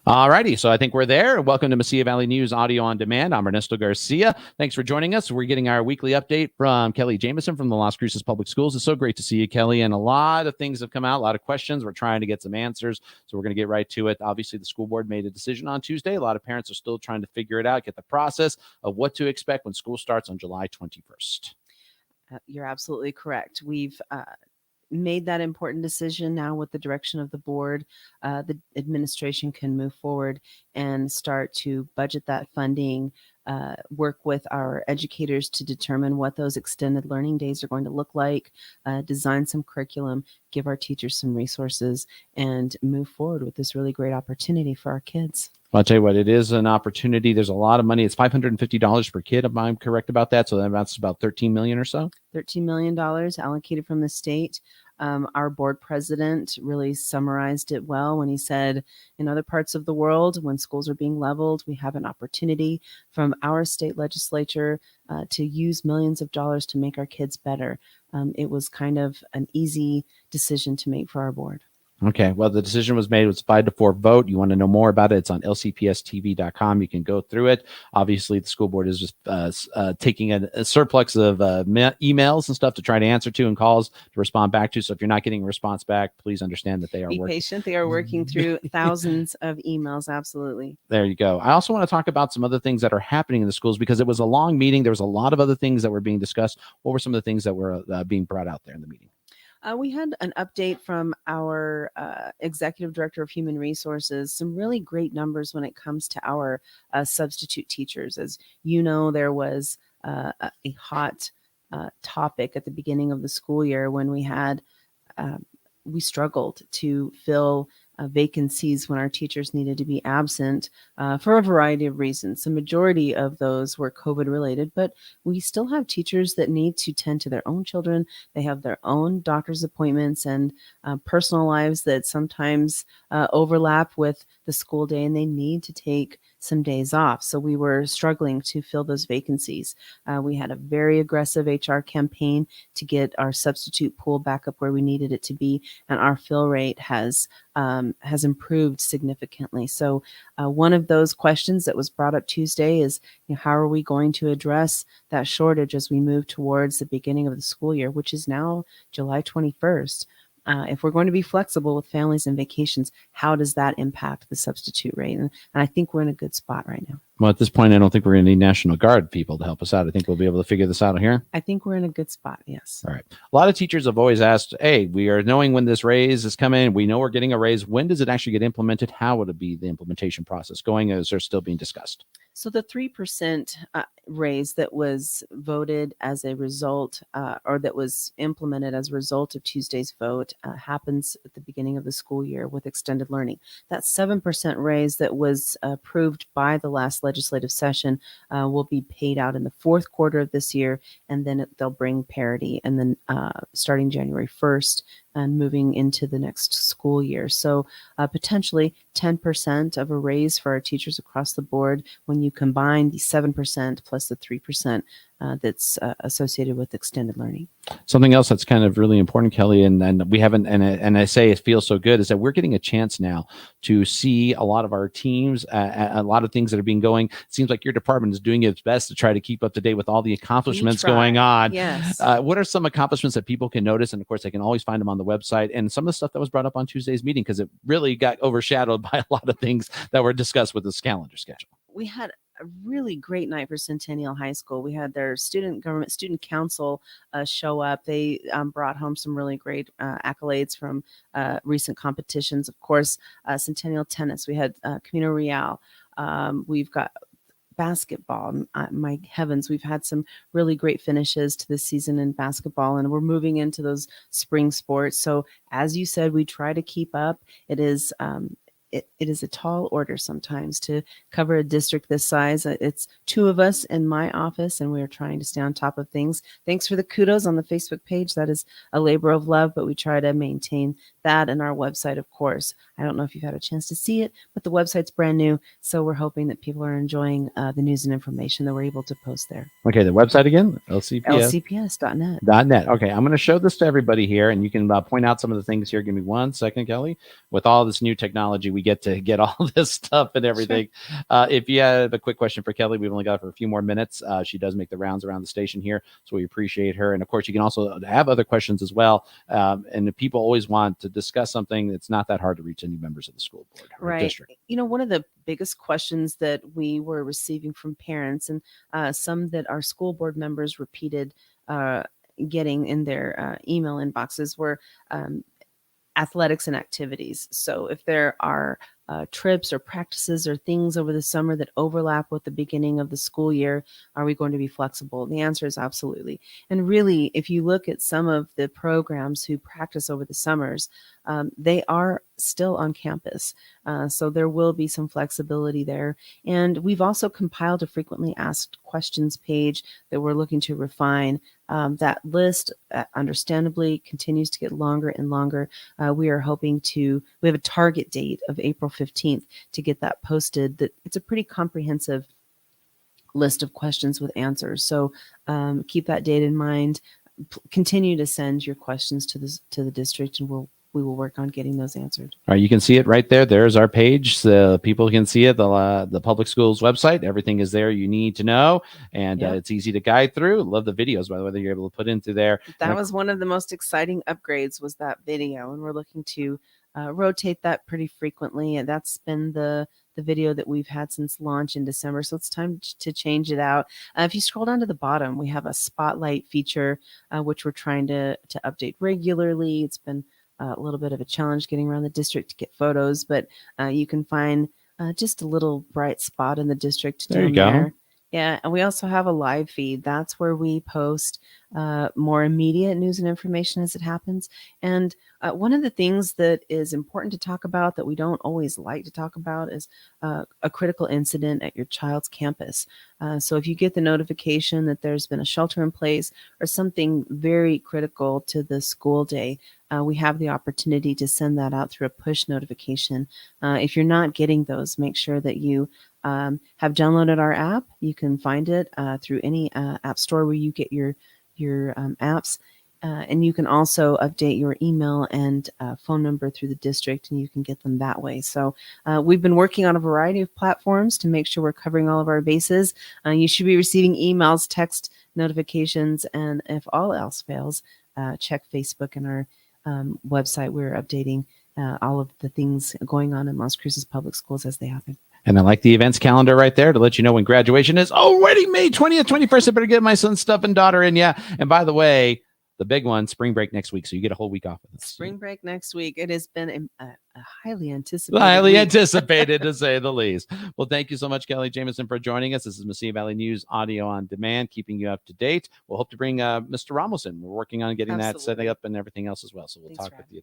All righty. So I think we're there. Welcome to Mesilla Valley News Audio on Demand. I'm Ernesto Garcia. Thanks for joining us. We're getting our weekly update from Kelly Jameson from the Las Cruces Public Schools. It's so great to see you, Kelly. And a lot of things have come out, a lot of questions. We're trying to get some answers. So we're going to get right to it. Obviously, the school board made a decision on Tuesday. A lot of parents are still trying to figure it out, get the process of what to expect when school starts on July 21st. You're absolutely correct. We've made that important decision now with the direction of the board. The administration can move forward and start to budget that funding, work with our educators to determine what those extended learning days are going to look like, design some curriculum, give our teachers some resources, and move forward with this really great opportunity for our kids. I'll tell you what, it is an opportunity. There's a lot of money. It's $550 per kid, if I'm correct about that. So that's about $13 million or so. $13 million allocated from the state. Our board president really summarized it well when he said, in other parts of the world, when schools are being leveled, we have an opportunity from our state legislature to use millions of dollars to make our kids better. It was kind of an easy decision to make for our board. Okay, well, the decision was made. It was 5-4 vote. You want to know more about it? It's on lcpstv.com. You can go through it. Obviously, the school board is just taking a surplus of emails and stuff to try to answer to and calls to respond back to. So if you're not getting a response back, please understand that they are Be patient. They are working through thousands of emails. Absolutely. There you go. I also want to talk about some other things that are happening in the schools because it was a long meeting. There was a lot of other things that were being discussed. What were some of the things that were being brought out there in the meeting? We had an update from our executive director of human resources, some really great numbers when it comes to our substitute teachers. As you know, there was a hot topic at the beginning of the school year when we struggled to fill vacancies when our teachers needed to be absent for a variety of reasons. The majority of those were COVID related, but we still have teachers that need to tend to their own children. They have their own doctor's appointments and personal lives that sometimes overlap with the school day, and they need to take some days off. So we were struggling to fill those vacancies. We had a very aggressive HR campaign to get our substitute pool back up where we needed it to be, and our fill rate has improved significantly. So one of those questions that was brought up Tuesday is, how are we going to address that shortage as we move towards the beginning of the school year, which is now July 21st? If we're going to be flexible with families and vacations, how does that impact the substitute rate? And I think we're in a good spot right now. Well, at this point, I don't think we're going to need National Guard people to help us out. I think we'll be able to figure this out here. I think we're in a good spot, yes. All right. A lot of teachers have always asked, hey, we are knowing when this raise is coming. We know we're getting a raise. When does it actually get implemented? How would it be the implementation process going? Is there still being discussed? So the 3% raise that was voted as a result or that was implemented as a result of Tuesday's vote happens at the beginning of the school year with extended learning. That 7% raise that was approved by the last legislative session will be paid out in the fourth quarter of this year, and then they'll bring parity, and then starting January 1st and moving into the next school year. So potentially 10% of a raise for our teachers across the board when you combine the 7% plus the 3% that's associated with extended learning. Something else that's kind of really important, Kelly, and we haven't, and I say it feels so good, is that we're getting a chance now to see a lot of our teams, a lot of things that are being going. It seems like your department is doing its best to try to keep up to date with all the accomplishments going on. Yes. What are some accomplishments that people can notice? And of course, they can always find them on the website, and some of the stuff that was brought up on Tuesday's meeting, because it really got overshadowed by a lot of things that were discussed with this calendar schedule. We had a really great night for Centennial High School. We had their student council show up. They brought home some really great accolades from recent competitions. Of course, Centennial tennis. We had Camino Real. We've got basketball. My heavens, we've had some really great finishes to this season in basketball, and we're moving into those spring sports. So as you said, we try to keep up. It is it is a tall order sometimes to cover a district this size. It's two of us in my office, and we're trying to stay on top of things. Thanks for the kudos on the Facebook page. That is a labor of love, but we try to maintain that, and our website, of course. I don't know if you've had a chance to see it, but the website's brand new, so we're hoping that people are enjoying the news and information that we're able to post there. Okay, the website again? LCPS.net. .net. Okay, I'm going to show this to everybody here, and you can point out some of the things here. Give me 1 second, Kelly. With all this new technology, we get to get all this stuff and everything. Sure. If you have a quick question for Kelly, we've only got for a few more minutes. She does make the rounds around the station here, so we appreciate her. And of course, you can also have other questions as well. And if people always want to discuss something, it's not that hard to reach any members of the school board or district. You know, one of the biggest questions that we were receiving from parents, and some that our school board members repeated getting in their email inboxes, were athletics and activities. So if there are trips or practices or things over the summer that overlap with the beginning of the school year, are we going to be flexible? The answer is absolutely. And really, if you look at some of the programs who practice over the summers, they are still on campus. So there will be some flexibility there. And we've also compiled a frequently asked questions page that we're looking to refine. That list, understandably, continues to get longer and longer. We are hoping we have a target date of April 15th to get that posted. That it's a pretty comprehensive list of questions with answers. So keep that date in mind. Continue to send your questions to the district, and we will work on getting those answered. All right, you can see it right there. There's our page. People can see it. The public schools website. Everything is there you need to know, and it's easy to guide through. Love the videos, by the way, that you're able to put into there. That was one of the most exciting upgrades, was that video, and we're looking to rotate that pretty frequently. And that's been the video that we've had since launch in December. So it's time to change it out. If you scroll down to the bottom, we have a spotlight feature, which we're trying to update regularly. It's been a little bit of a challenge getting around the district to get photos, but you can find just a little bright spot in the district. There you go. Yeah, and we also have a live feed. That's where we post more immediate news and information as it happens. And one of the things that is important to talk about that we don't always like to talk about is a critical incident at your child's campus. So if you get the notification that there's been a shelter in place or something very critical to the school day, we have the opportunity to send that out through a push notification. If you're not getting those, make sure that you have downloaded our app. You can find it through any app store where you get your apps. And you can also update your email and phone number through the district, and you can get them that way. So we've been working on a variety of platforms to make sure we're covering all of our bases. You should be receiving emails, text notifications, and if all else fails, check Facebook and our website. We're updating all of the things going on in Las Cruces Public Schools as they happen. And I like the events calendar right there to let you know when graduation is already May 20th, 21st. I better get my son's stuff and daughter in. Yeah. And by the way, the big one, spring break next week. So you get a whole week off of this. Spring break next week. It has been a highly anticipated anticipated, to say the least. Well, thank you so much, Kelly Jameson, for joining us. This is Mesilla Valley News Audio on Demand, keeping you up to date. We'll hope to bring Mr. Ramos in. We're working on getting that set up and everything else as well. So we'll talk with you.